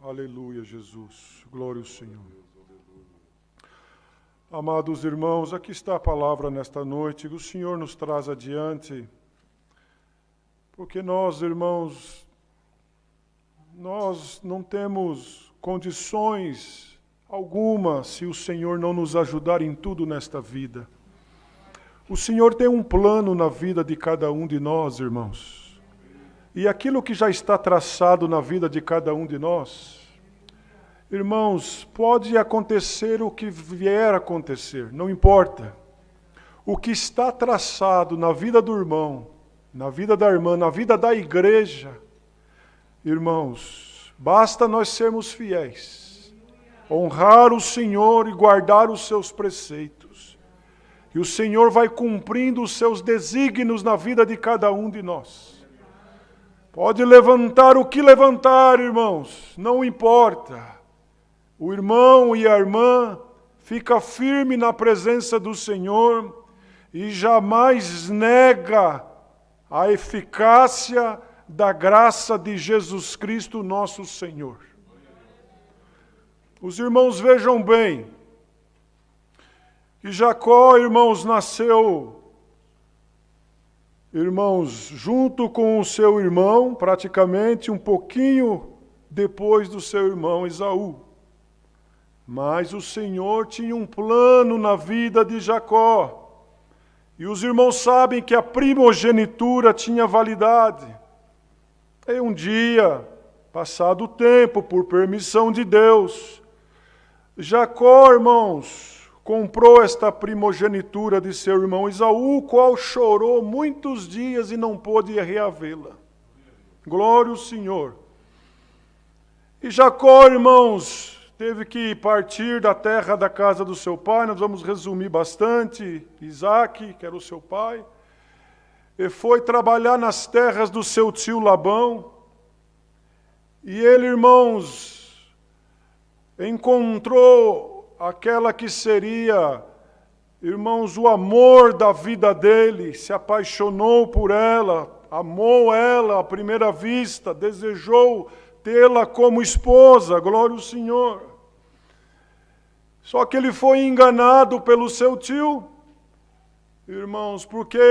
Aleluia, Jesus. Glória ao Senhor. Amados irmãos, aqui está a palavra nesta noite que o Senhor nos traz adiante, porque nós, irmãos, nós não temos condições alguma se o Senhor não nos ajudar em tudo nesta vida. O Senhor tem um plano na vida de cada um de nós, irmãos. E aquilo que já está traçado na vida de cada um de nós, irmãos, pode acontecer o que vier a acontecer, não importa. O que está traçado na vida do irmão, na vida da irmã, na vida da igreja, irmãos, basta nós sermos fiéis, honrar o Senhor e guardar os seus preceitos. E o Senhor vai cumprindo os seus desígnios na vida de cada um de nós. Pode levantar o que levantar, irmãos, não importa. O irmão e a irmã fica firme na presença do Senhor e jamais nega a eficácia da graça de Jesus Cristo, nosso Senhor. Os irmãos vejam bem que Jacó, irmãos, nasceu, irmãos, junto com o seu irmão, praticamente um pouquinho depois do seu irmão Esaú. Mas o Senhor tinha um plano na vida de Jacó. E os irmãos sabem que a primogenitura tinha validade. E um dia, passado o tempo, por permissão de Deus, Jacó, irmãos, comprou esta primogenitura de seu irmão Esaú, o qual chorou muitos dias e não pôde reavê-la. Glória ao Senhor. E Jacó, irmãos, teve que partir da terra da casa do seu pai. Nós vamos resumir bastante. Isaac, que era o seu pai, e foi trabalhar nas terras do seu tio Labão. E ele, irmãos, encontrou aquela que seria, irmãos, o amor da vida dele, se apaixonou por ela, amou ela à primeira vista, desejou tê-la como esposa, glória ao Senhor. Só que ele foi enganado pelo seu tio, irmãos, porque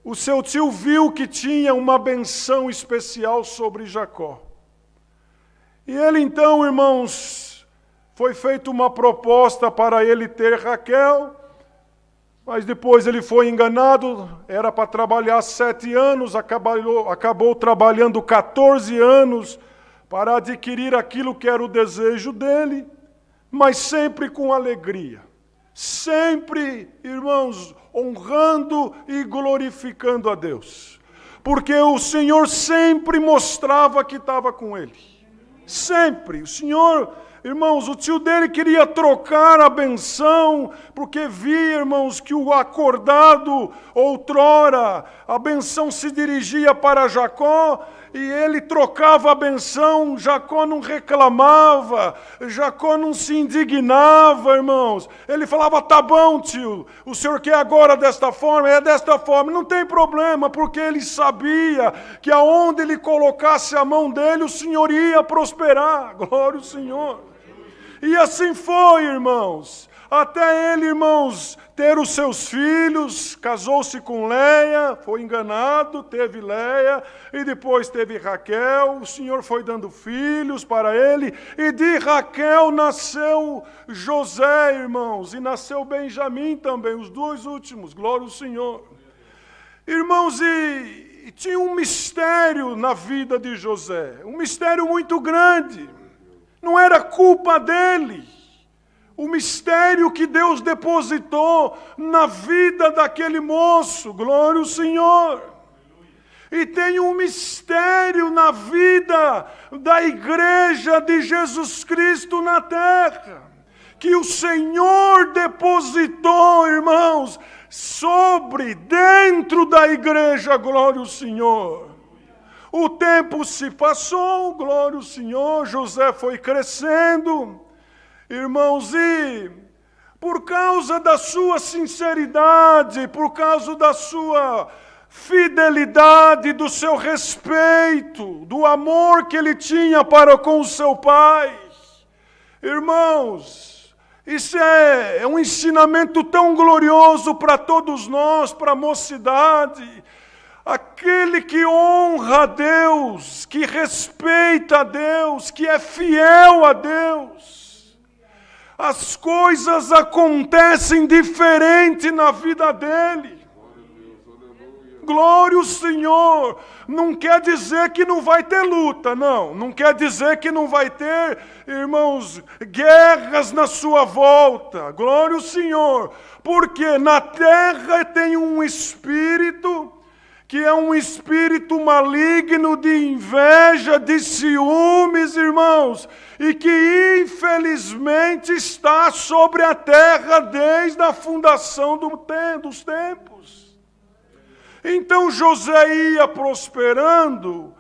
o seu tio viu que tinha uma benção especial sobre Jacó. E ele então, irmãos, foi feita uma proposta para ele ter Raquel, mas depois ele foi enganado, era para trabalhar 7 anos, acabou trabalhando 14 anos para adquirir aquilo que era o desejo dele, mas sempre com alegria, sempre, irmãos, honrando e glorificando a Deus, porque o Senhor sempre mostrava que estava com ele, sempre, o Senhor... Irmãos, o tio dele queria trocar a benção, porque via, irmãos, que o acordado, outrora, a benção se dirigia para Jacó, e ele trocava a benção, Jacó não reclamava, Jacó não se indignava, irmãos. Ele falava, tá bom, tio, o senhor quer agora desta forma? É desta forma, não tem problema, porque ele sabia que aonde ele colocasse a mão dele, o Senhor ia prosperar. Glória ao Senhor. E assim foi, irmãos, até ele, irmãos, ter os seus filhos, casou-se com Leia, foi enganado, teve Leia, e depois teve Raquel, o Senhor foi dando filhos para ele, e de Raquel nasceu José, irmãos, e nasceu Benjamim também, os 2 últimos, glória ao Senhor. Irmãos, e tinha um mistério na vida de José, um mistério muito grande. Não era culpa dele. O mistério que Deus depositou na vida daquele moço. Glória ao Senhor. E tem um mistério na vida da igreja de Jesus Cristo na terra. Que o Senhor depositou, irmãos, dentro da igreja. Glória ao Senhor. O tempo se passou, glória ao Senhor, José foi crescendo, irmãos, e por causa da sua sinceridade, por causa da sua fidelidade, do seu respeito, do amor que ele tinha para com o seu pai. Irmãos, isso é um ensinamento tão glorioso para todos nós, para a mocidade. Aquele que honra a Deus, que respeita a Deus, que é fiel a Deus, as coisas acontecem diferente na vida dele. Glória ao Senhor. Não quer dizer que não vai ter luta, não. Não quer dizer que não vai ter, irmãos, guerras na sua volta. Glória ao Senhor. Porque na terra tem um espírito que é um espírito maligno de inveja, de ciúmes, irmãos, e que infelizmente está sobre a terra desde a fundação dos tempos. Então José ia prosperando,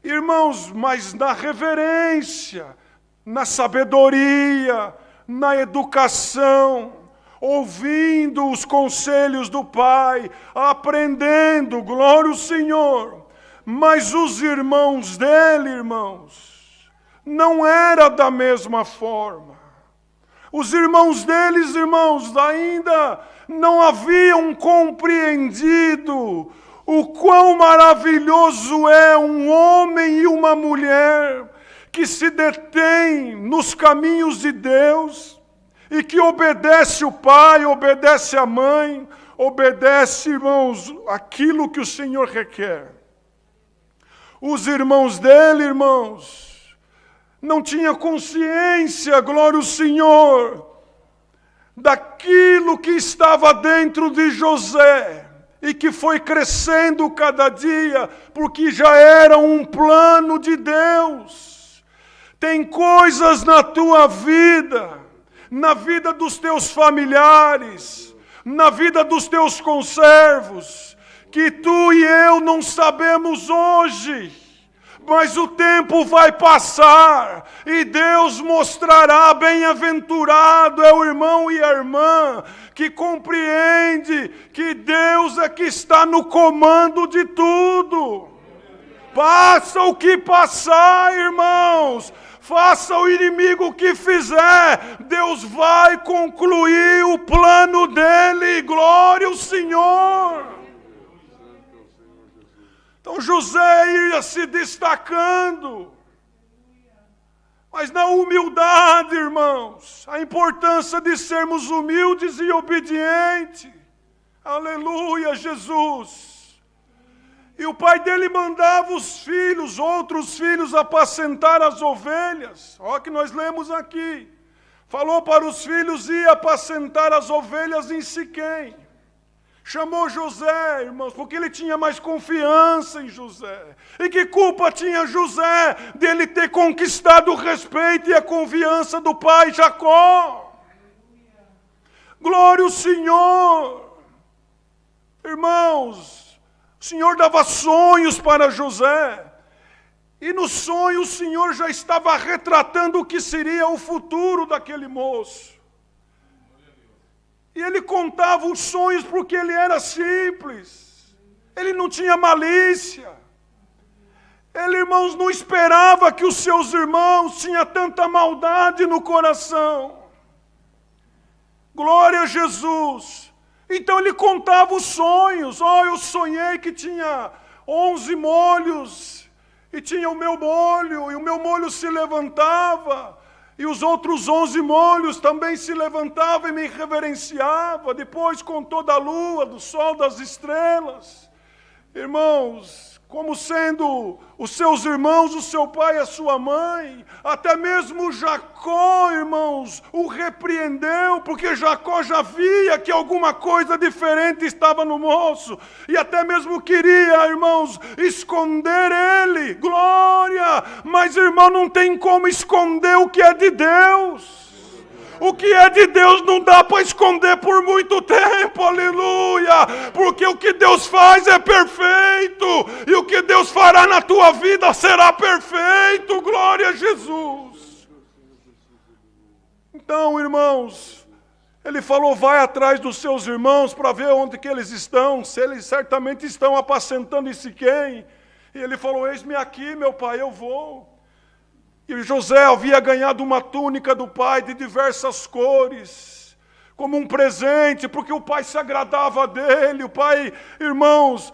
irmãos, mas na reverência, na sabedoria, na educação, ouvindo os conselhos do pai, aprendendo, glória ao Senhor. Mas os irmãos dele, irmãos, não era da mesma forma. Os irmãos deles, irmãos, ainda não haviam compreendido o quão maravilhoso é um homem e uma mulher que se detém nos caminhos de Deus, e que obedece o pai, obedece a mãe, obedece, irmãos, aquilo que o Senhor requer. Os irmãos dele, irmãos, não tinham consciência, glória ao Senhor, daquilo que estava dentro de José, e que foi crescendo cada dia, porque já era um plano de Deus. Tem coisas na tua vida, na vida dos teus familiares, na vida dos teus conservos, que tu e eu não sabemos hoje, mas o tempo vai passar e Deus mostrará. Bem-aventurado é o irmão e a irmã que compreende que Deus é que está no comando de tudo. Passa o que passar, irmãos. Faça o inimigo o que fizer, Deus vai concluir o plano dele. Glória ao Senhor. Então José ia se destacando, mas na humildade, irmãos, a importância de sermos humildes e obedientes. Aleluia, Jesus. E o pai dele mandava os filhos, outros filhos, apacentar as ovelhas. Olha que nós lemos aqui. Falou para os filhos ir apacentar as ovelhas em Siquém. Chamou José, irmãos, porque ele tinha mais confiança em José. E que culpa tinha José dele ter conquistado o respeito e a confiança do pai Jacó? Glória ao Senhor. Irmãos, o Senhor dava sonhos para José, e no sonho o Senhor já estava retratando o que seria o futuro daquele moço. E ele contava os sonhos porque ele era simples, ele não tinha malícia. Ele, irmãos, não esperava que os seus irmãos tinham tanta maldade no coração. Glória a Jesus. Então ele contava os sonhos. Eu sonhei que tinha 11 molhos, e tinha o meu molho, e o meu molho se levantava, e os outros 11 molhos também se levantavam e me reverenciavam. Depois contou da lua, do sol, das estrelas. Irmãos, como sendo os seus irmãos, o seu pai e a sua mãe. Até mesmo Jacó, irmãos, o repreendeu, porque Jacó já via que alguma coisa diferente estava no moço, e até mesmo queria, irmãos, esconder ele. Glória! Mas, irmão, não tem como esconder o que é de Deus. O que é de Deus não dá para esconder por muito tempo, aleluia, porque o que Deus faz é perfeito, e o que Deus fará na tua vida será perfeito. Glória a Jesus. Então, irmãos, Ele falou, vai atrás dos seus irmãos para ver onde que eles estão, se eles certamente estão apacentando em Siquém. E ele falou, eis-me aqui, meu pai, eu vou. E José havia ganhado uma túnica do pai de diversas cores, como um presente, porque o pai se agradava dele. O pai, irmãos,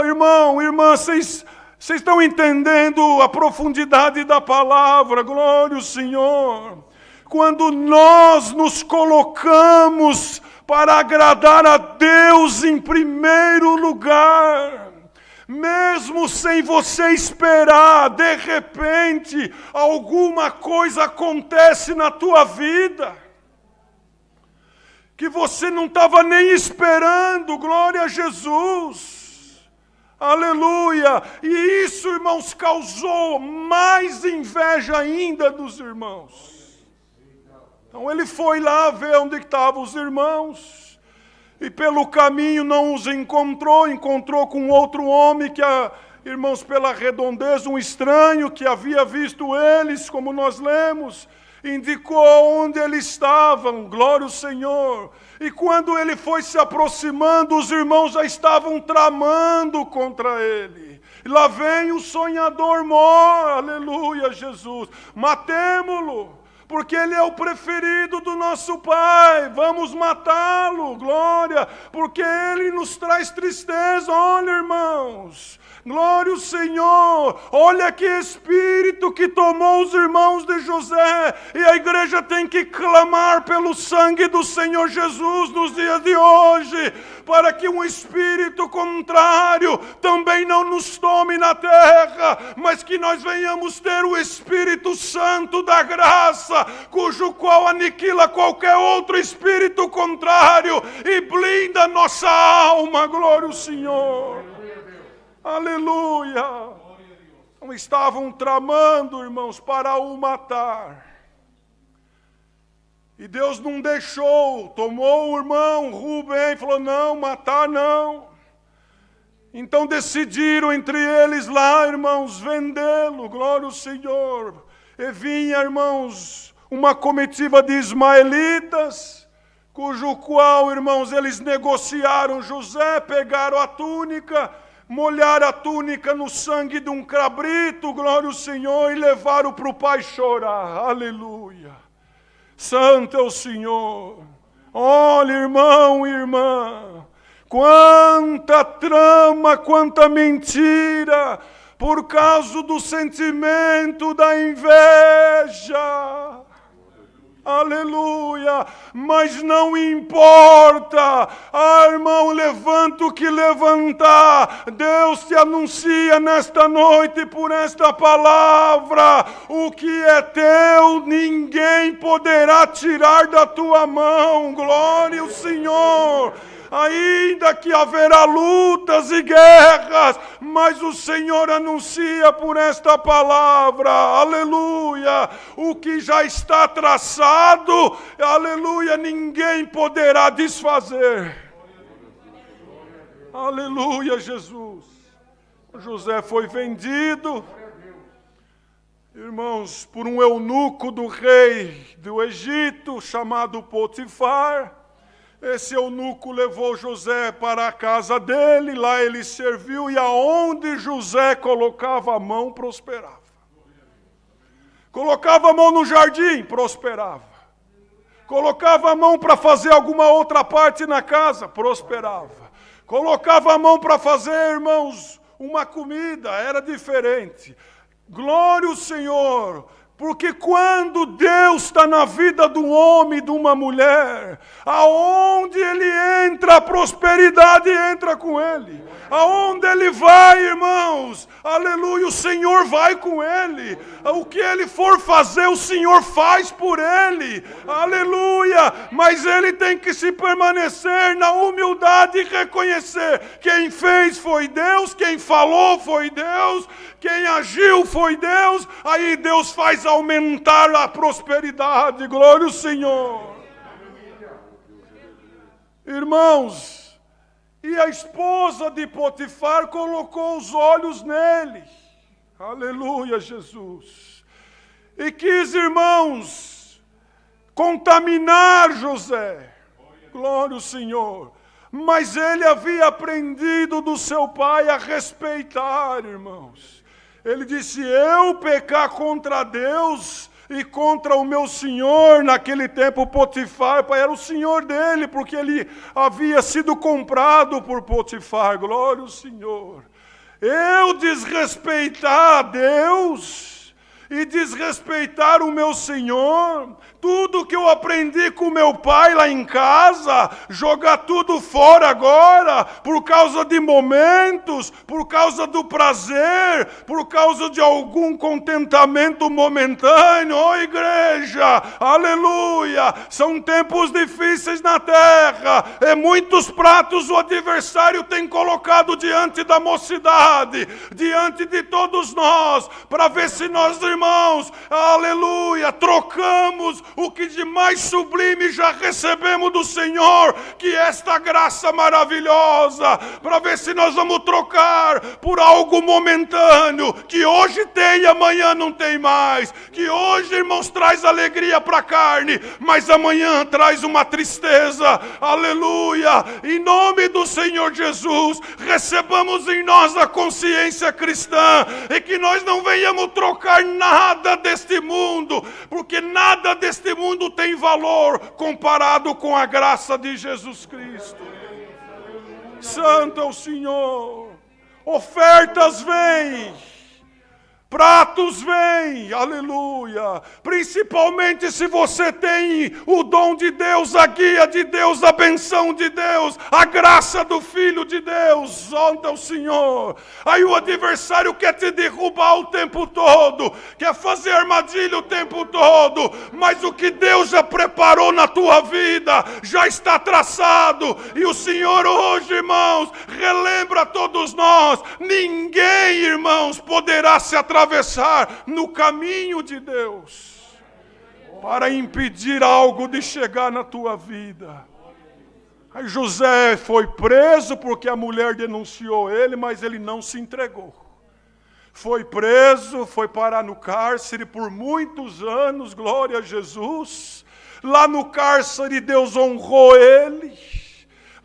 irmão, irmã, vocês estão entendendo a profundidade da palavra, glória ao Senhor. Quando nós nos colocamos para agradar a Deus em primeiro lugar, mesmo sem você esperar, de repente, alguma coisa acontece na tua vida, que você não estava nem esperando, glória a Jesus, aleluia, e isso, irmãos, causou mais inveja ainda dos irmãos. Então ele foi lá ver onde estavam os irmãos, e pelo caminho não os encontrou com outro homem que, irmãos, pela redondeza, um estranho que havia visto eles, como nós lemos, indicou onde eles estavam, glória ao Senhor. E quando ele foi se aproximando, os irmãos já estavam tramando contra ele. E lá vem o sonhador mor, aleluia, Jesus, matemo-lo, porque ele é o preferido do nosso Pai, vamos matá-lo, glória, porque ele nos traz tristeza. Olha, irmãos, glória ao Senhor, olha que espírito que tomou os irmãos de José, e a igreja tem que clamar pelo sangue do Senhor Jesus nos dias de hoje, para que um espírito contrário também não nos tome na terra, mas que nós venhamos ter o Espírito Santo da graça, cujo qual aniquila qualquer outro espírito contrário e blinda nossa alma, glória ao Senhor. Aleluia. Então estavam tramando, irmãos, para o matar. E Deus não deixou, tomou o irmão Rubem e falou, não, matar não. Então decidiram entre eles lá, irmãos, vendê-lo, glória ao Senhor. E vinha, irmãos, uma comitiva de ismaelitas, cujo qual, irmãos, eles negociaram José, pegaram a túnica, molharam a túnica no sangue de um cabrito, glória ao Senhor, e levaram para o pai chorar, aleluia. Santo é o Senhor. Olha, irmão e irmã, quanta trama, quanta mentira, por causa do sentimento da inveja. Aleluia, mas não importa, irmão, levanta o que levantar, Deus te anuncia nesta noite por esta palavra, o que é teu ninguém poderá tirar da tua mão, glória ao Senhor. Ainda que haverá lutas e guerras, mas o Senhor anuncia por esta palavra, aleluia, o que já está traçado, aleluia, ninguém poderá desfazer. Aleluia, Jesus. José foi vendido, irmãos, por um eunuco do rei do Egito, chamado Potifar. Esse eunuco levou José para a casa dele, lá ele serviu, e aonde José colocava a mão, prosperava. Colocava a mão no jardim, prosperava. Colocava a mão para fazer alguma outra parte na casa, prosperava. Colocava a mão para fazer, irmãos, uma comida, era diferente. Glória ao Senhor. Porque quando Deus está na vida de um homem e de uma mulher, aonde ele entra, a prosperidade entra com ele. Aonde ele vai, irmãos, aleluia, o Senhor vai com ele. O que ele for fazer, o Senhor faz por ele. Aleluia, mas ele tem que se permanecer na humildade e reconhecer: quem fez foi Deus, quem falou foi Deus, quem agiu foi Deus. Aí Deus faz aumentar a prosperidade, glória ao Senhor. Irmãos, e a esposa de Potifar colocou os olhos nele, aleluia, Jesus, e quis, irmãos, contaminar José. Glória ao Senhor. Mas ele havia aprendido do seu pai a respeitar, irmãos. Ele disse, eu pecar contra Deus e contra o meu senhor, naquele tempo Potifar, era o senhor dele, porque ele havia sido comprado por Potifar, glória ao Senhor. Eu desrespeitar a Deus e desrespeitar o meu senhor, tudo que eu aprendi com meu pai lá em casa, jogar tudo fora agora, por causa de momentos, por causa do prazer, por causa de algum contentamento momentâneo. Oh, igreja, aleluia, são tempos difíceis na terra, e muitos pratos o adversário tem colocado diante da mocidade, diante de todos nós, para ver se nós, irmãos, aleluia, trocamos o que de mais sublime já recebemos do Senhor, que é esta graça maravilhosa, para ver se nós vamos trocar por algo momentâneo, que hoje tem e amanhã não tem mais, que hoje, irmãos, traz alegria para a carne, mas amanhã traz uma tristeza, aleluia. Em nome do Senhor Jesus, recebamos em nós a consciência cristã, e que nós não venhamos trocar nada deste mundo, porque nada deste mundo tem valor comparado com a graça de Jesus Cristo. Santo é o Senhor. Ofertas vêm, pratos vêm, aleluia. Principalmente se você tem o dom de Deus, a guia de Deus, a benção de Deus, a graça do Filho de Deus, santo é o Senhor. Aí o adversário quer te derrubar o tempo todo, quer fazer armadilha o tempo todo, mas o que Deus já preparou na tua vida, já está traçado, e o Senhor hoje, irmãos, relembra a todos nós, ninguém, irmãos, poderá se atravessar no caminho de Deus para impedir algo de chegar na tua vida. Aí José foi preso porque a mulher denunciou ele, mas ele não se entregou. Foi preso, foi parar no cárcere por muitos anos, glória a Jesus. Lá no cárcere Deus honrou ele.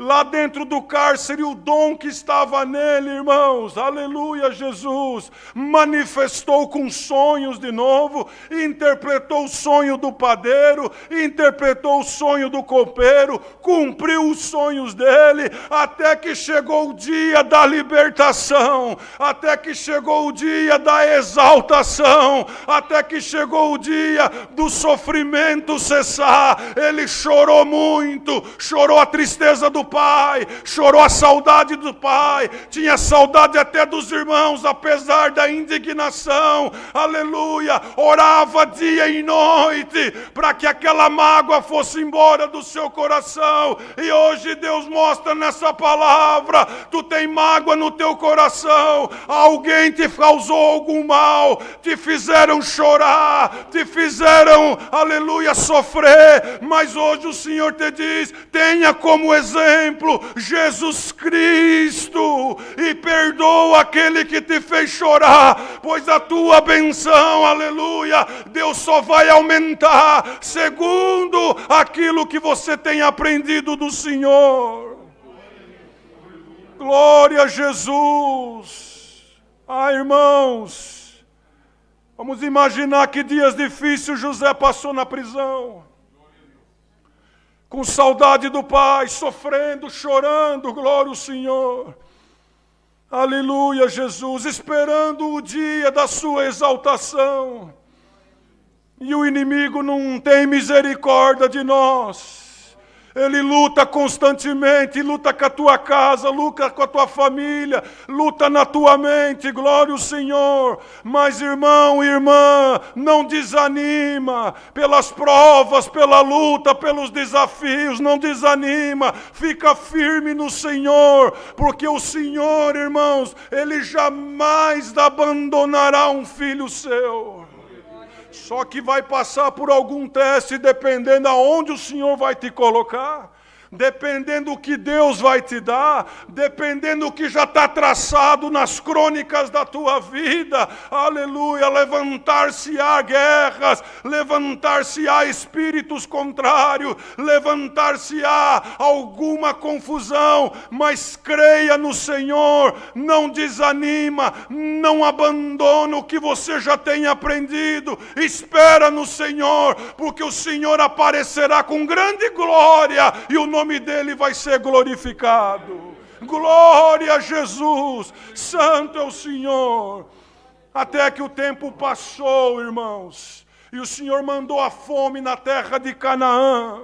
Lá dentro do cárcere, o dom que estava nele, irmãos, aleluia, Jesus, manifestou com sonhos de novo, interpretou o sonho do padeiro, interpretou o sonho do copeiro, cumpriu os sonhos dele, até que chegou o dia da libertação, até que chegou o dia da exaltação, até que chegou o dia do sofrimento cessar. Ele chorou muito, chorou a tristeza do pai, chorou a saudade do pai, tinha saudade até dos irmãos, apesar da indignação, aleluia, orava dia e noite, para que aquela mágoa fosse embora do seu coração, e hoje Deus mostra nessa palavra, tu tem mágoa no teu coração, alguém te causou algum mal, te fizeram chorar, te fizeram, aleluia, sofrer, mas hoje o Senhor te diz, tenha como exemplo Jesus Cristo, e perdoa aquele que te fez chorar, pois a tua benção, aleluia, Deus só vai aumentar segundo aquilo que você tem aprendido do Senhor. Glória a Jesus. Ah, irmãos, vamos imaginar que dias difíceis José passou na prisão, com saudade do pai, sofrendo, chorando, glória ao Senhor. Aleluia, Jesus, esperando o dia da sua exaltação. E o inimigo não tem misericórdia de nós. Ele luta constantemente, luta com a tua casa, luta com a tua família, luta na tua mente, glória ao Senhor. Mas irmão, irmã, não desanima pelas provas, pela luta, pelos desafios, não desanima, fica firme no Senhor, porque o Senhor, irmãos, Ele jamais abandonará um filho seu. Só que vai passar por algum teste, dependendo aonde o Senhor vai te colocar. dependendo do que Deus vai te dar, dependendo do que já está traçado nas crônicas da tua vida, aleluia, levantar-se-á guerras, levantar-se-á espíritos contrários, levantar-se-á alguma confusão, mas creia no Senhor, não desanima, não abandona o que você já tem aprendido, espera no Senhor, porque o Senhor aparecerá com grande glória e o nome dele vai ser glorificado. Glória a Jesus, santo é o Senhor. Até que o tempo passou, irmãos, e o Senhor mandou a fome na terra de Canaã.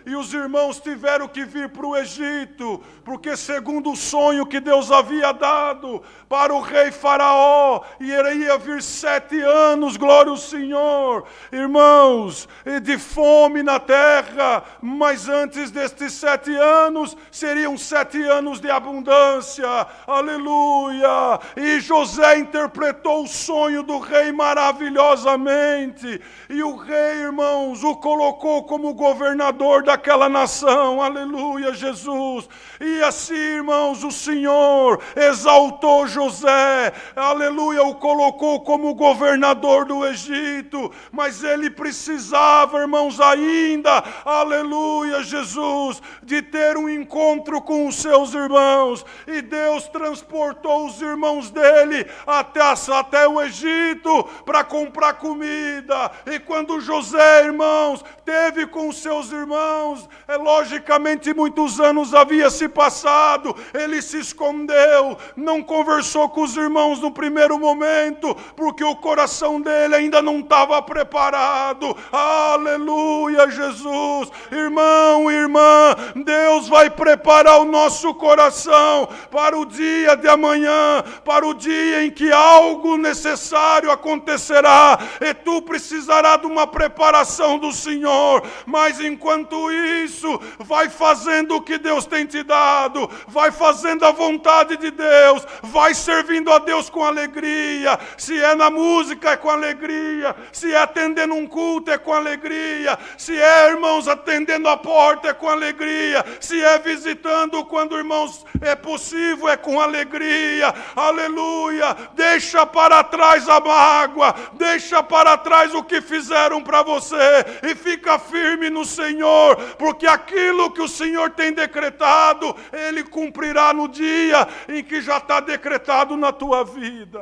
E os irmãos tiveram que vir para o Egito, porque segundo o sonho que Deus havia dado para o rei Faraó, iria vir 7 anos, glória ao Senhor, irmãos, de fome na terra, mas antes destes 7 anos, seriam 7 anos de abundância, aleluia, e José interpretou o sonho do rei maravilhosamente, e o rei, irmãos, o colocou como governador daquela nação, aleluia, Jesus. E assim, irmãos, o Senhor exaltou José, aleluia, o colocou como governador do Egito, mas ele precisava, irmãos, ainda, aleluia, Jesus, de ter um encontro com os seus irmãos, e Deus transportou os irmãos dele até o Egito para comprar comida, e quando José, irmãos, teve com os seus irmãos, logicamente muitos anos havia se passado, ele se escondeu, não conversou com os irmãos no primeiro momento, porque o coração dele ainda não estava preparado, aleluia, Jesus, irmão, irmã, Deus vai preparar o nosso coração para o dia de amanhã, para o dia em que algo necessário acontecerá, e tu precisarás de uma preparação do Senhor, mas enquanto isso, vai fazendo o que Deus tem te dado, vai fazendo a vontade de Deus, vai servindo a Deus com alegria, se é na música é com alegria, se é atendendo um culto é com alegria, se é, irmãos, atendendo a porta é com alegria, se é visitando quando, irmãos, é possível é com alegria, aleluia, deixa para trás a mágoa, deixa para trás o que fizeram para você e fica firme no Senhor, porque aquilo que o Senhor tem decretado, Ele cumprirá no dia em que já está decretado na tua vida.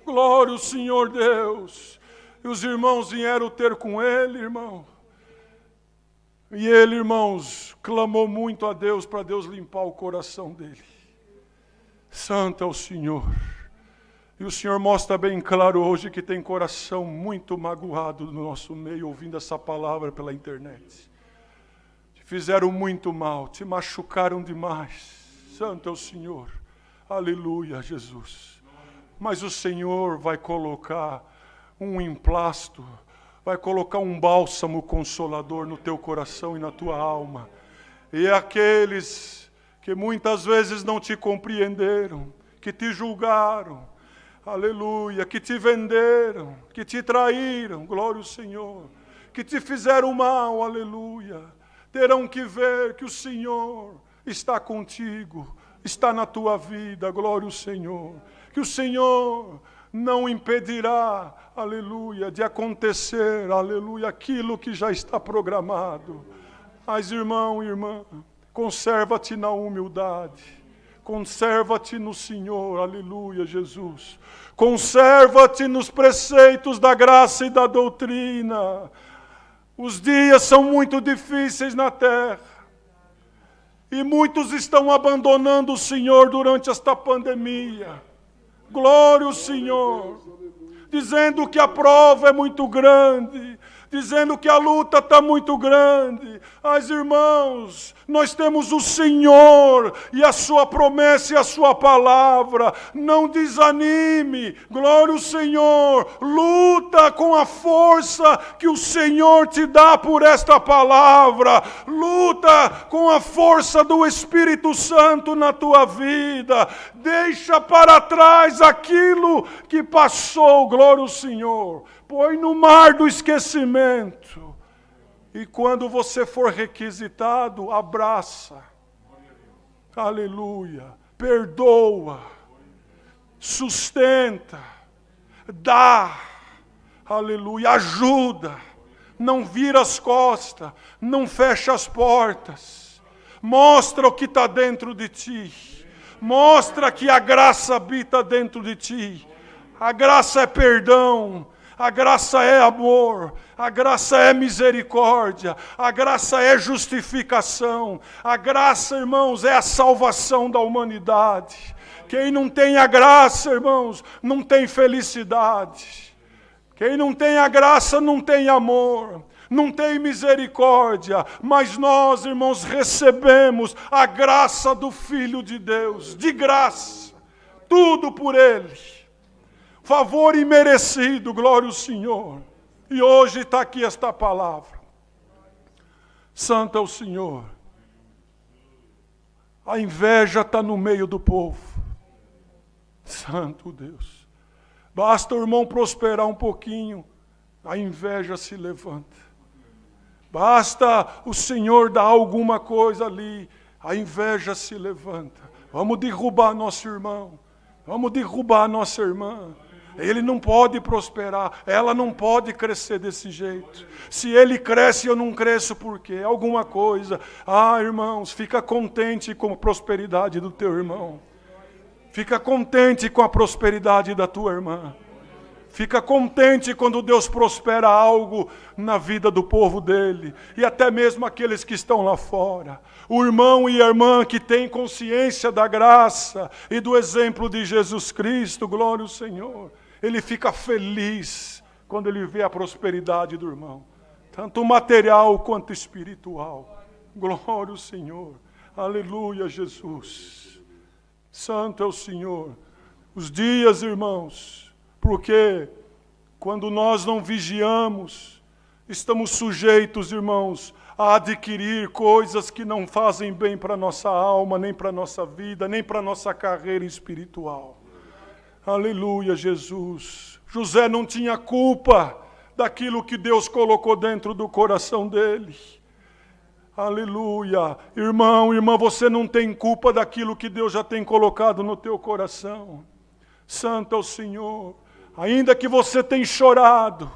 Glória ao Senhor Deus. E os irmãos vieram ter com Ele, irmão. E ele, irmãos, clamou muito a Deus para Deus limpar o coração dele. Santo é o Senhor. E o Senhor mostra bem claro hoje que tem coração muito magoado no nosso meio, ouvindo essa palavra pela internet. Te fizeram muito mal, te machucaram demais. Santo é o Senhor. Aleluia, Jesus. Mas o Senhor vai colocar um emplasto, vai colocar um bálsamo consolador no teu coração e na tua alma. E aqueles que muitas vezes não te compreenderam, que te julgaram, aleluia, que te venderam, que te traíram, glória ao Senhor, que te fizeram mal, aleluia, terão que ver que o Senhor está contigo, está na tua vida, glória ao Senhor, que o Senhor não impedirá, aleluia, de acontecer, aleluia, aquilo que já está programado. Mas, irmão, irmã, conserva-te na humildade. Conserva-te no Senhor, aleluia, Jesus. Conserva-te nos preceitos da graça e da doutrina. Os dias são muito difíceis na terra. E muitos estão abandonando o Senhor durante esta pandemia. Glória ao Senhor. Dizendo que a prova é muito grande. Dizendo que a luta está muito grande. Mas, irmãos, nós temos o Senhor e a sua promessa e a sua palavra. Não desanime. Glória ao Senhor. Luta com a força que o Senhor te dá por esta palavra. Luta com a força do Espírito Santo na tua vida. Deixa para trás aquilo que passou. Glória ao Senhor. Põe no mar do esquecimento E quando você for requisitado, abraça. Aleluia. Perdoa. Sustenta. Dá. Aleluia. Ajuda. Não vira as costas. Não fecha as portas. Mostra o que está dentro de ti. Mostra que a graça habita dentro de ti. A graça é perdão. A graça é amor, a graça é misericórdia, a graça é justificação, a graça, irmãos, é a salvação da humanidade. Quem não tem a graça, irmãos, não tem felicidade. Quem não tem a graça não tem amor, não tem misericórdia, mas nós, irmãos, recebemos a graça do Filho de Deus, de graça, tudo por Ele. Favor imerecido, glória ao Senhor. E hoje está aqui esta palavra. Santo é o Senhor. A inveja está no meio do povo. Santo Deus. Basta o irmão prosperar um pouquinho, a inveja se levanta. Basta o Senhor dar alguma coisa ali, a inveja se levanta. Vamos derrubar nosso irmão. Vamos derrubar nossa irmã. Ele não pode prosperar, ela não pode crescer desse jeito. Se ele cresce, eu não cresço por quê? Alguma coisa. Ah, irmãos, fica contente com a prosperidade do teu irmão. Fica contente com a prosperidade da tua irmã. Fica contente quando Deus prospera algo na vida do povo dele. E até mesmo aqueles que estão lá fora. O irmão e a irmã que têm consciência da graça e do exemplo de Jesus Cristo, glória ao Senhor. Ele fica feliz quando ele vê a prosperidade do irmão. Tanto material quanto espiritual. Glória ao Senhor. Aleluia, Jesus. Santo é o Senhor. Os dias, irmãos, porque quando nós não vigiamos, estamos sujeitos, irmãos, a adquirir coisas que não fazem bem para a nossa alma, nem para a nossa vida, nem para a nossa carreira espiritual. Aleluia, Jesus. José não tinha culpa daquilo que Deus colocou dentro do coração dele. Aleluia. Irmão, irmã, você não tem culpa daquilo que Deus já tem colocado no teu coração. Santo é o Senhor. Ainda que você tenha chorado,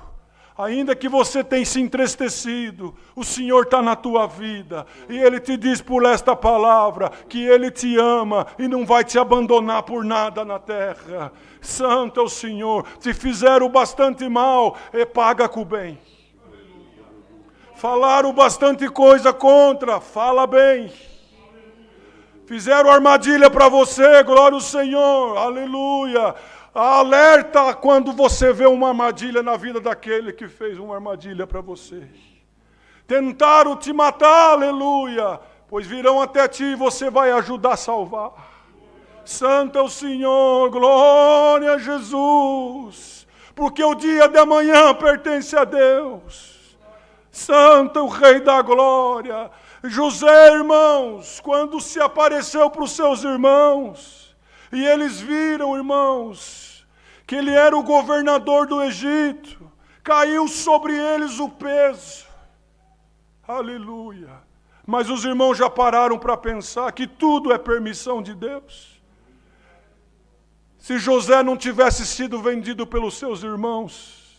ainda que você tenha se entristecido, o Senhor está na tua vida. E Ele te diz por esta palavra que Ele te ama e não vai te abandonar por nada na terra. Santo é o Senhor. Se fizeram bastante mal, paga com o bem. Falaram bastante coisa contra, fala bem. Fizeram armadilha para você, glória ao Senhor, aleluia. Alerta quando você vê uma armadilha na vida daquele que fez uma armadilha para você. Tentaram te matar, aleluia, pois virão até ti e você vai ajudar a salvar. Santo é o Senhor, glória a Jesus, porque o dia de amanhã pertence a Deus. Santo é o Rei da Glória. José, irmãos, quando se apareceu para os seus irmãos, e eles viram, irmãos, que ele era o governador do Egito, caiu sobre eles o peso. Aleluia. Mas os irmãos já pararam para pensar que tudo é permissão de Deus. Se José não tivesse sido vendido pelos seus irmãos,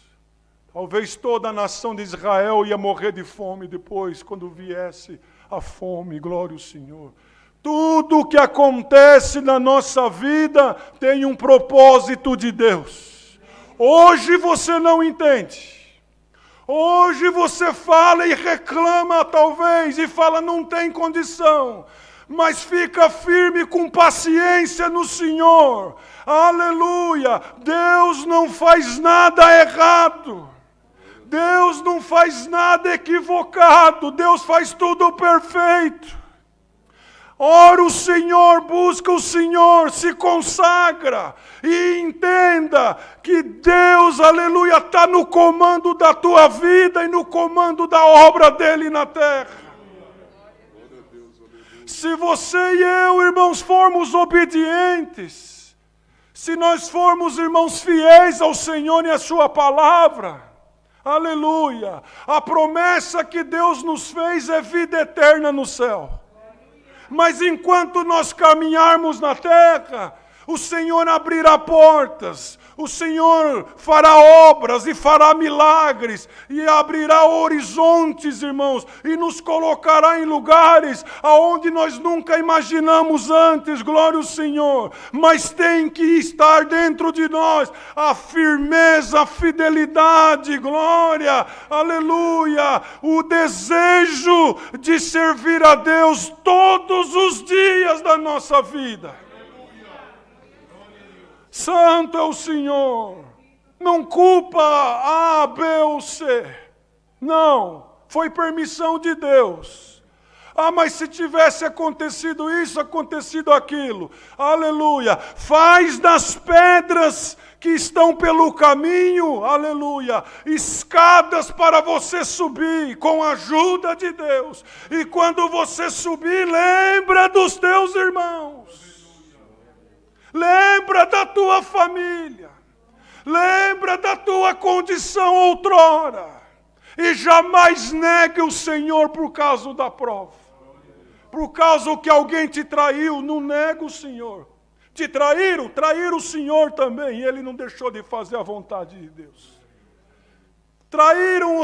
talvez toda a nação de Israel ia morrer de fome depois, quando viesse a fome, glória ao Senhor. Tudo o que acontece na nossa vida tem um propósito de Deus. Hoje você não entende. Hoje você fala e reclama talvez, e fala não tem condição. Mas fica firme com paciência no Senhor. Aleluia! Deus não faz nada errado. Deus não faz nada equivocado. Deus faz tudo perfeito. Ora o Senhor, busca o Senhor, se consagra e entenda que Deus, aleluia, está no comando da tua vida e no comando da obra dEle na terra. Se você e eu, irmãos, formos obedientes, se nós formos, irmãos, fiéis ao Senhor e à sua palavra, Aleluia! A promessa que Deus nos fez é vida eterna no céu. Mas enquanto nós caminharmos na terra, o Senhor abrirá portas, o Senhor fará obras e fará milagres, e abrirá horizontes, irmãos, e nos colocará em lugares aonde nós nunca imaginamos antes, glória ao Senhor. Mas tem que estar dentro de nós a firmeza, a fidelidade, glória, aleluia, o desejo de servir a Deus todos os dias da nossa vida. Santo é o Senhor. Não culpa A, B ou C. Não, foi permissão de Deus. Ah, mas se tivesse acontecido isso, acontecido aquilo. Aleluia. Faz das pedras que estão pelo caminho, aleluia, escadas para você subir com a ajuda de Deus. E quando você subir, lembra dos teus irmãos. Lembra da tua família. Lembra da tua condição outrora. E jamais negue o Senhor por causa da prova. Por causa que alguém te traiu, não nega o Senhor. Te traíram, traíram o Senhor também. E Ele não deixou de fazer a vontade de Deus. Traíram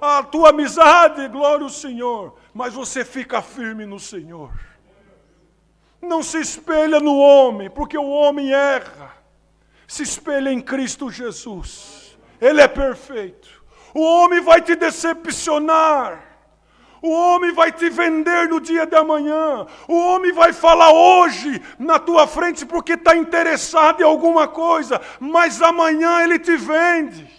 a tua amizade, glória ao Senhor. Mas você fica firme no Senhor. Não se espelha no homem, porque o homem erra. Se espelha em Cristo Jesus. Ele é perfeito. O homem vai te decepcionar. O homem vai te vender no dia de amanhã. O homem vai falar hoje na tua frente porque está interessado em alguma coisa. Mas amanhã ele te vende.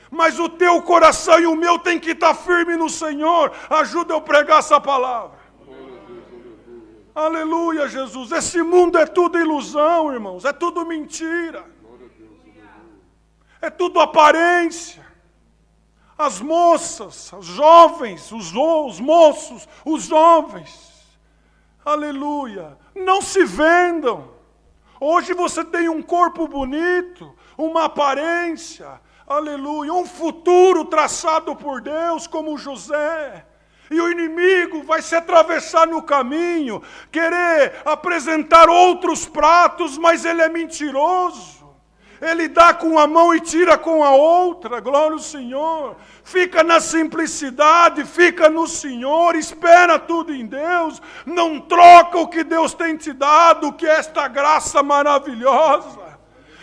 Mas o teu coração e o meu tem que estar firme no Senhor. Ajuda eu a pregar essa palavra. Aleluia, Jesus. Esse mundo é tudo ilusão, irmãos. É tudo mentira. É tudo aparência. As moças, os jovens, os moços, os jovens. Aleluia. Não se vendam. Hoje você tem um corpo bonito, uma aparência. Aleluia. Um futuro traçado por Deus como José. E o inimigo vai se atravessar no caminho, querer apresentar outros pratos, mas ele é mentiroso. Ele dá com a mão e tira com a outra, glória ao Senhor. Fica na simplicidade, fica no Senhor, espera tudo em Deus. Não troca o que Deus tem te dado, que é esta graça maravilhosa.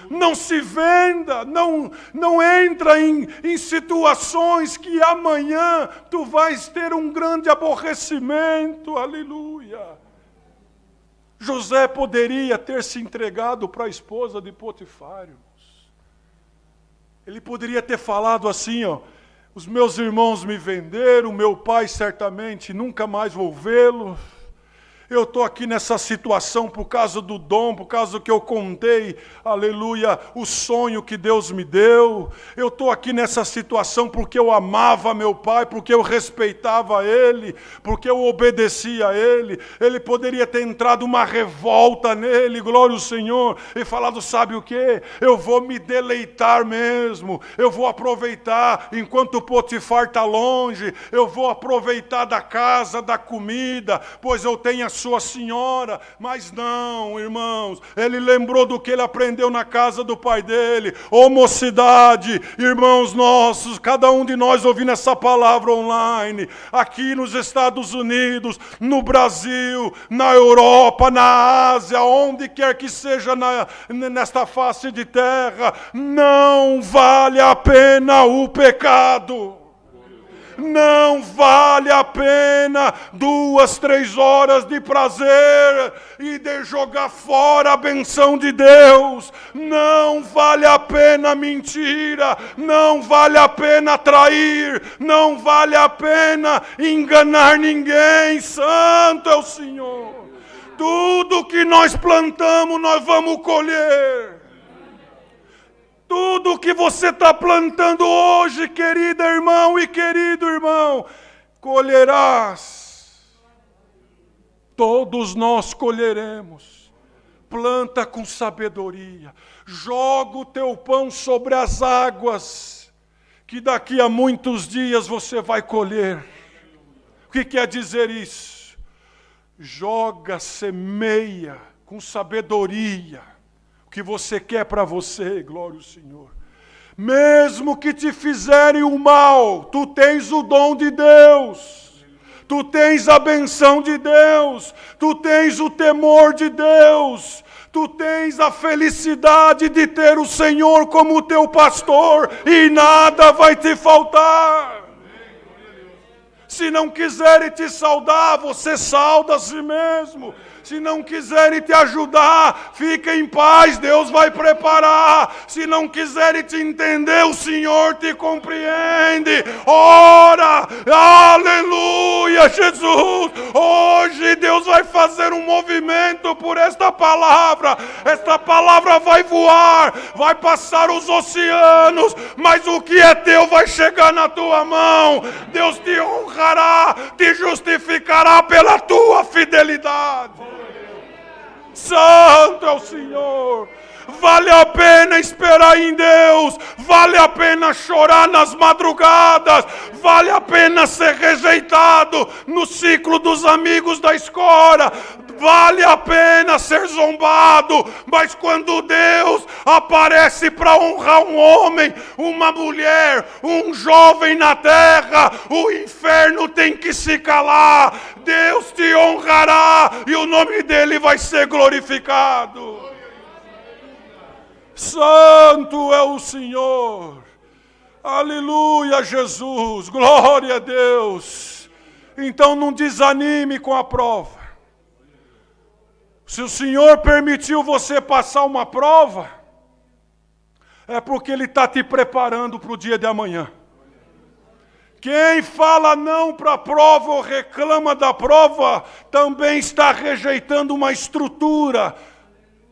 Não se venda, não entra em situações que amanhã tu vais ter um grande aborrecimento, aleluia. José poderia ter se entregado para a esposa de Potifar, irmãos. Ele poderia ter falado assim, ó, os meus irmãos me venderam, meu pai certamente nunca mais vou vê-lo. Eu estou aqui nessa situação por causa do dom, por causa que eu contei, aleluia, o sonho que Deus me deu. Eu estou aqui nessa situação porque eu amava meu pai, porque eu respeitava ele, porque eu obedecia a ele. Ele poderia ter entrado uma revolta nele, glória ao Senhor, e falado, sabe o que? Eu vou me deleitar mesmo, eu vou aproveitar enquanto Potifar está longe, eu vou aproveitar da casa, da comida, pois eu tenho a sua senhora. Mas não, irmãos, ele lembrou do que ele aprendeu na casa do pai dele. Ô mocidade, irmãos nossos, cada um de nós ouvindo essa palavra online, aqui nos Estados Unidos, no Brasil, na Europa, na Ásia, onde quer que seja nesta face de terra, não vale a pena o pecado. Não vale a pena 2, 3 horas de prazer e de jogar fora a benção de Deus. Não vale a pena mentira, não vale a pena trair, não vale a pena enganar ninguém. Santo é o Senhor. Tudo que nós plantamos, nós vamos colher. Tudo que você está plantando hoje, querida irmão e querido irmão, colherás. Todos nós colheremos. Planta com sabedoria. Joga o teu pão sobre as águas, que daqui a muitos dias você vai colher. O que quer dizer isso? Joga, semeia com sabedoria o que você quer para você, glória ao Senhor. Mesmo que te fizerem o mal, tu tens o dom de Deus, tu tens a benção de Deus, tu tens o temor de Deus, tu tens a felicidade de ter o Senhor como teu pastor e nada vai te faltar. Se não quiserem te saudar, você sauda a si mesmo. Se não quiserem te ajudar, fica em paz, Deus vai preparar. Se não quiserem te entender, o Senhor te compreende. Ora, aleluia, Jesus. Hoje Deus vai fazer um movimento por esta palavra. Esta palavra vai voar, vai passar os oceanos, mas o que é teu vai chegar na tua mão. Deus te honrará, te justificará pela tua fidelidade. Santo é o Senhor. Vale a pena esperar em Deus, vale a pena chorar nas madrugadas, vale a pena ser rejeitado no ciclo dos amigos da escola, vale a pena ser zombado, mas quando Deus aparece para honrar um homem, uma mulher, um jovem na terra, o inferno tem que se calar. Deus te honrará e o nome dele vai ser glorificado. Santo é o Senhor. Aleluia, Jesus. Glória a Deus. Então não desanime com a prova. Se o Senhor permitiu você passar uma prova, é porque Ele está te preparando para o dia de amanhã. Quem fala não para a prova ou reclama da prova, também está rejeitando uma estrutura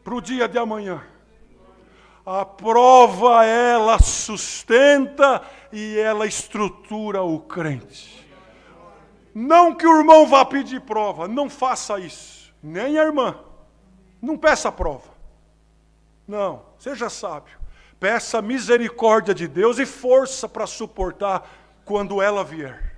para o dia de amanhã. A prova, ela sustenta e ela estrutura o crente. Não que o irmão vá pedir prova, não faça isso. Nem a irmã. Não peça prova. Não, seja sábio. Peça misericórdia de Deus e força para suportar quando ela vier.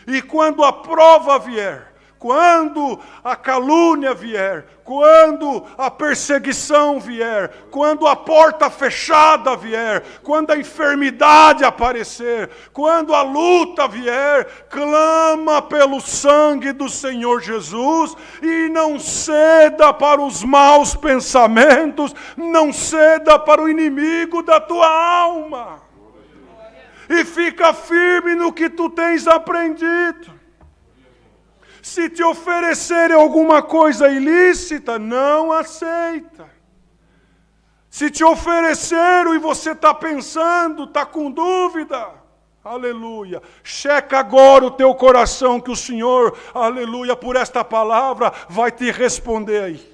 E quando a prova vier, quando a calúnia vier, quando a perseguição vier, quando a porta fechada vier, quando a enfermidade aparecer, quando a luta vier, clama pelo sangue do Senhor Jesus e não ceda para os maus pensamentos, não ceda para o inimigo da tua alma. E fica firme no que tu tens aprendido. Se te oferecerem alguma coisa ilícita, não aceita. Se te ofereceram e você está pensando, está com dúvida, aleluia, checa agora o teu coração que o Senhor, aleluia, por esta palavra vai te responder aí.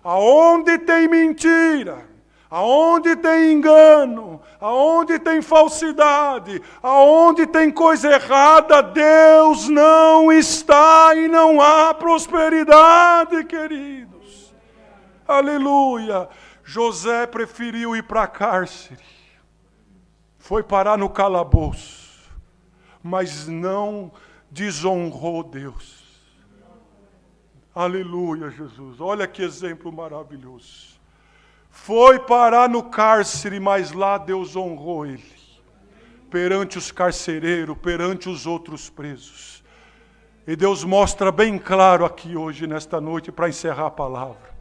Aonde tem mentira, aonde tem engano, aonde tem falsidade, aonde tem coisa errada, Deus não está e não há prosperidade, queridos. Aleluia. José preferiu ir para a cárcere, foi parar no calabouço, mas não desonrou Deus. Aleluia, Jesus. Olha que exemplo maravilhoso. Foi parar no cárcere, mas lá Deus honrou ele. Perante os carcereiros, perante os outros presos. E Deus mostra bem claro aqui hoje, nesta noite, para encerrar a palavra.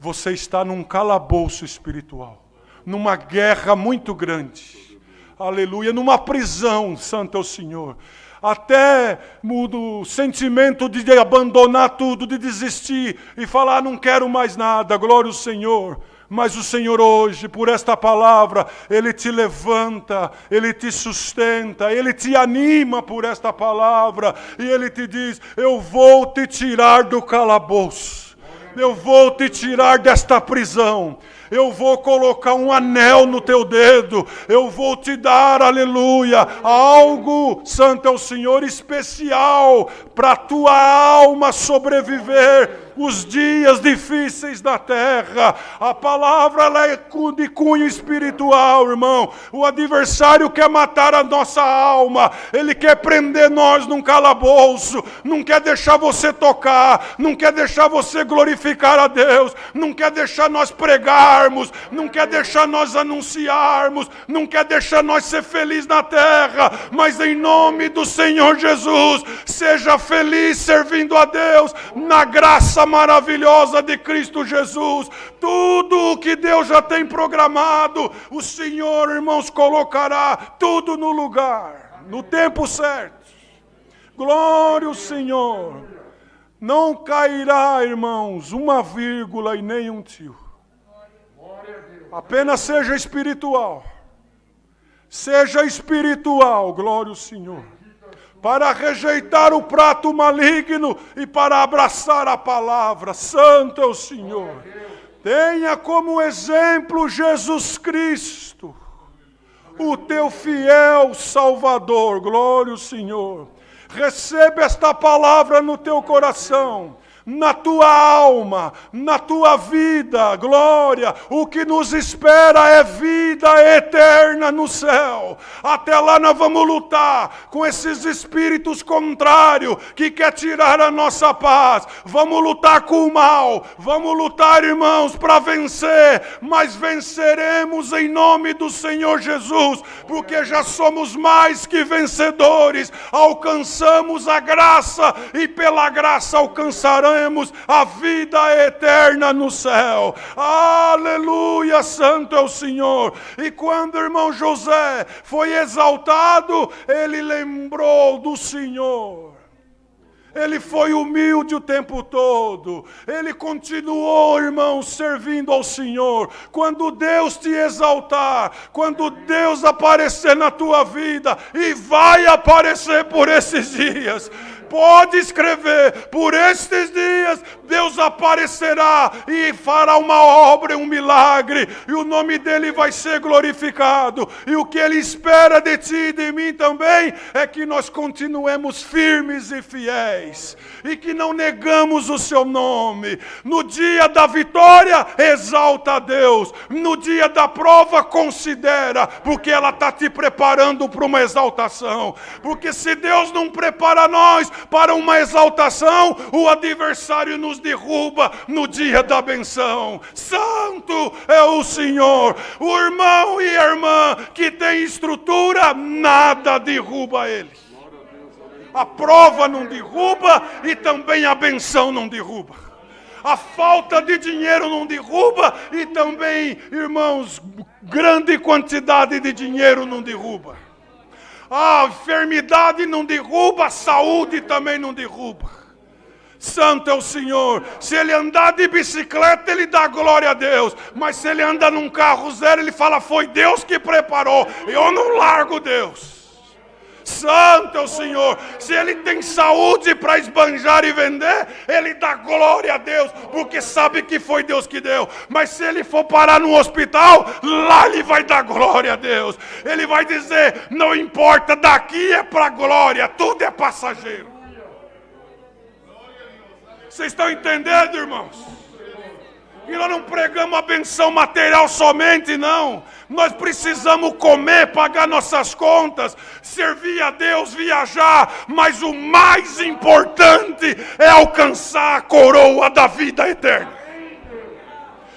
Você está num calabouço espiritual. Numa guerra muito grande. Aleluia, numa prisão, santo é o Senhor. Até o sentimento de abandonar tudo, de desistir e falar, não quero mais nada, glória ao Senhor. Mas o Senhor hoje, por esta palavra, Ele te levanta, Ele te sustenta, Ele te anima por esta palavra. E Ele te diz, eu vou te tirar do calabouço. Eu vou te tirar desta prisão. Eu vou colocar um anel no teu dedo. Eu vou te dar, aleluia, algo, santo é o Senhor, especial para a tua alma sobreviver. os dias difíceis da terra. A palavra ela é de cunho espiritual, irmão. O adversário quer matar a nossa alma, ele quer prender nós num calabouço, não quer deixar você tocar, não quer deixar você glorificar a Deus, não quer deixar nós pregarmos, não quer deixar nós anunciarmos, não quer deixar nós ser felizes na terra. Mas em nome do Senhor Jesus, seja feliz servindo a Deus na graça maravilhosa de Cristo Jesus. Tudo o que Deus já tem programado, o Senhor, irmãos, colocará tudo no lugar, no tempo certo. Glória ao Senhor. Não cairá, irmãos, uma vírgula e nem um tio. Apenas seja espiritual. Seja espiritual, glória ao Senhor. Para rejeitar o prato maligno e para abraçar a palavra. Santo é o Senhor. Tenha como exemplo Jesus Cristo, o teu fiel Salvador. Glória ao Senhor. Recebe esta palavra no teu coração, na tua alma, na tua vida. Glória. O que nos espera é vida eterna no céu. Até lá nós vamos lutar com esses espíritos contrários que quer tirar a nossa paz. Vamos lutar com o mal. Vamos lutar, irmãos, para vencer. Mas venceremos em nome do Senhor Jesus, porque já somos mais que vencedores. Alcançamos a graça e pela graça alcançaremos a vida eterna no céu. Aleluia, santo é o Senhor. E quando o irmão José foi exaltado, ele lembrou do Senhor. Ele foi humilde o tempo todo. Ele continuou, irmão, servindo ao Senhor. Quando Deus te exaltar, quando Deus aparecer na tua vida, e vai aparecer por esses dias, pode escrever, por estes dias Deus aparecerá e fará uma obra, um milagre, e o nome dele vai ser glorificado. E o que ele espera de ti e de mim também é que nós continuemos firmes e fiéis, e que não negamos o seu nome. No dia da vitória, exalta a Deus. No dia da prova, considera, porque ela está te preparando para uma exaltação. Porque se Deus não prepara nós para uma exaltação, o adversário nos derruba no dia da benção. Santo é o Senhor. O irmão e a irmã que tem estrutura, nada derruba eles. A prova não derruba e também a benção não derruba. A falta de dinheiro não derruba e também, irmãos, grande quantidade de dinheiro não derruba. A enfermidade não derruba, a saúde também não derruba. Santo é o Senhor. Se ele andar de bicicleta, ele dá glória a Deus. Mas se ele anda num carro zero, ele fala, foi Deus que preparou. Eu não largo Deus. Santo é o Senhor. Se ele tem saúde para esbanjar e vender, ele dá glória a Deus, porque sabe que foi Deus que deu. Mas se ele for parar no hospital, lá ele vai dar glória a Deus. Ele vai dizer, não importa, daqui é para glória, tudo é passageiro. Vocês estão entendendo, irmãos? E nós não pregamos a benção material somente, não. Nós precisamos comer, pagar nossas contas, servir a Deus, viajar. Mas o mais importante é alcançar a coroa da vida eterna.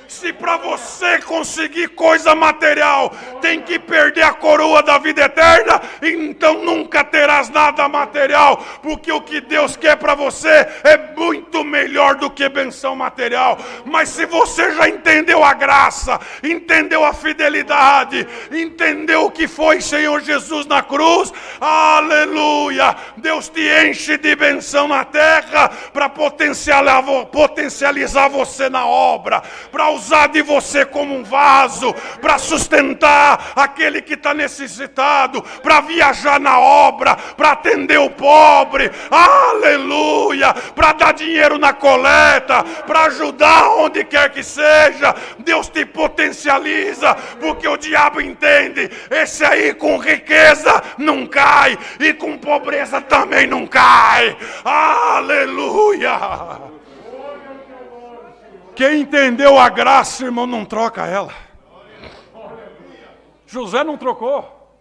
Se para você conseguir coisa material tem que perder a coroa da vida eterna, então nunca terás nada material, porque o que Deus quer para você é muito melhor do que benção material. Mas se você já entendeu a graça, entendeu a fidelidade, entendeu o que foi Senhor Jesus na cruz, aleluia, Deus te enche de benção na terra para potencializar você na obra, para usar de você como um vaso, para sustentar aquele que está necessitado, para viajar na obra, para atender o pobre, aleluia, para dar dinheiro na coleta, para ajudar onde quer que seja. Deus te potencializa, porque o diabo entende, esse aí com riqueza não cai, e com pobreza também não cai. Aleluia. Quem entendeu a graça, irmão, não troca ela. José não trocou.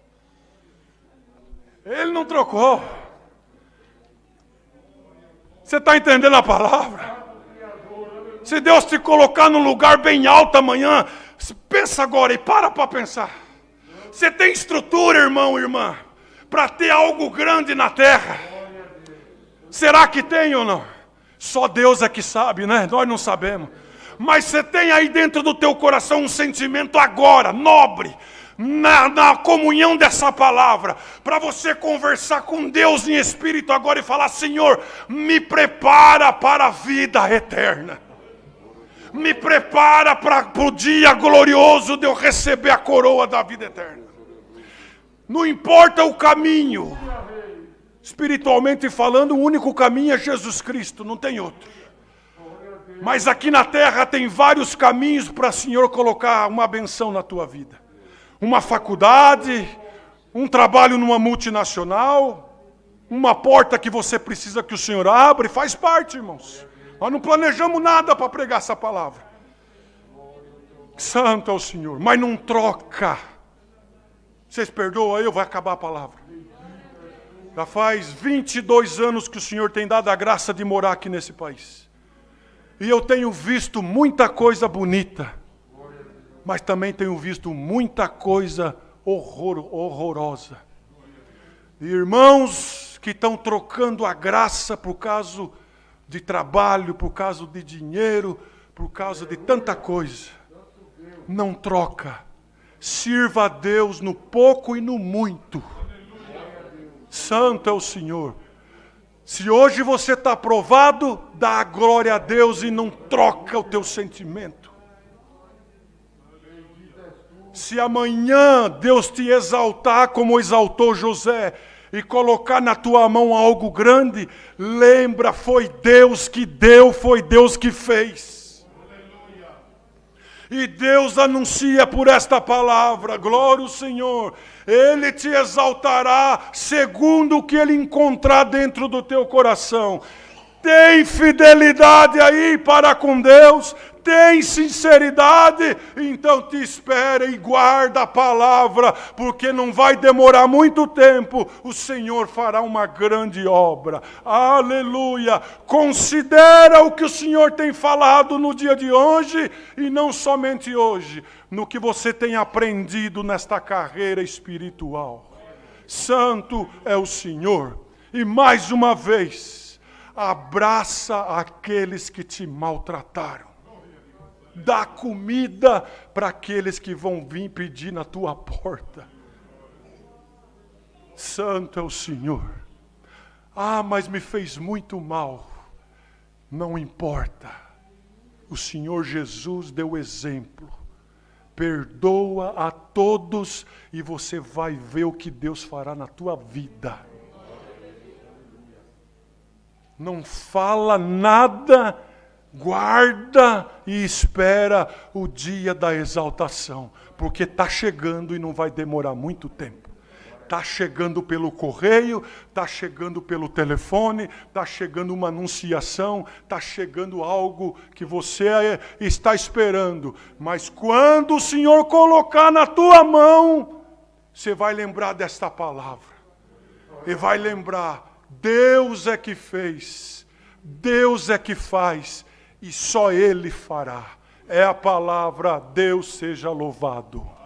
Ele não trocou. Você está entendendo a palavra? Se Deus te colocar num lugar bem alto amanhã, pensa agora e para pensar. Você tem estrutura, irmão, irmã, para ter algo grande na terra? Será que tem ou não? Só Deus é que sabe, né? Nós não sabemos. Mas você tem aí dentro do teu coração um sentimento agora, nobre, na comunhão dessa palavra, para você conversar com Deus em espírito agora e falar: Senhor, me prepara para a vida eterna. Me prepara para o dia glorioso de eu receber a coroa da vida eterna. Não importa o caminho, espiritualmente falando, o único caminho é Jesus Cristo, não tem outro. Mas aqui na terra tem vários caminhos para o Senhor colocar uma benção na tua vida. Uma faculdade, um trabalho numa multinacional, uma porta que você precisa que o Senhor abra, e faz parte, irmãos. Nós não planejamos nada para pregar essa palavra. Santo é o Senhor, mas não troca. Vocês perdoam aí, ou vai acabar a palavra? Já faz 22 anos que o Senhor tem dado a graça de morar aqui nesse país. E eu tenho visto muita coisa bonita, mas também tenho visto muita coisa horrorosa. E irmãos que estão trocando a graça por causa de trabalho, por causa de dinheiro, por causa de tanta coisa. Não troca. Sirva a Deus no pouco e no muito. Santo é o Senhor. Se hoje você está aprovado, dá a glória a Deus e não troca o teu sentimento. Se amanhã Deus te exaltar como exaltou José e colocar na tua mão algo grande, lembra, foi Deus que deu, foi Deus que fez. E Deus anuncia por esta palavra: glória ao Senhor, Ele te exaltará segundo o que Ele encontrar dentro do teu coração. Tem fidelidade aí para com Deus, tem sinceridade, então te espera e guarda a palavra, porque não vai demorar muito tempo, o Senhor fará uma grande obra. Aleluia! Considera o que o Senhor tem falado no dia de hoje, e não somente hoje, no que você tem aprendido nesta carreira espiritual. Santo é o Senhor. E mais uma vez, abraça aqueles que te maltrataram. Dá comida para aqueles que vão vir pedir na tua porta. Santo é o Senhor. Ah, mas me fez muito mal. Não importa. O Senhor Jesus deu exemplo. Perdoa a todos e você vai ver o que Deus fará na tua vida. Não fala nada, guarda e espera o dia da exaltação, porque está chegando e não vai demorar muito tempo. Está chegando pelo correio, está chegando pelo telefone, está chegando uma anunciação, está chegando algo que você está esperando. Mas quando o Senhor colocar na tua mão, você vai lembrar desta palavra. E vai lembrar: Deus é que fez, Deus é que faz, e só Ele fará. É a palavra: Deus seja louvado.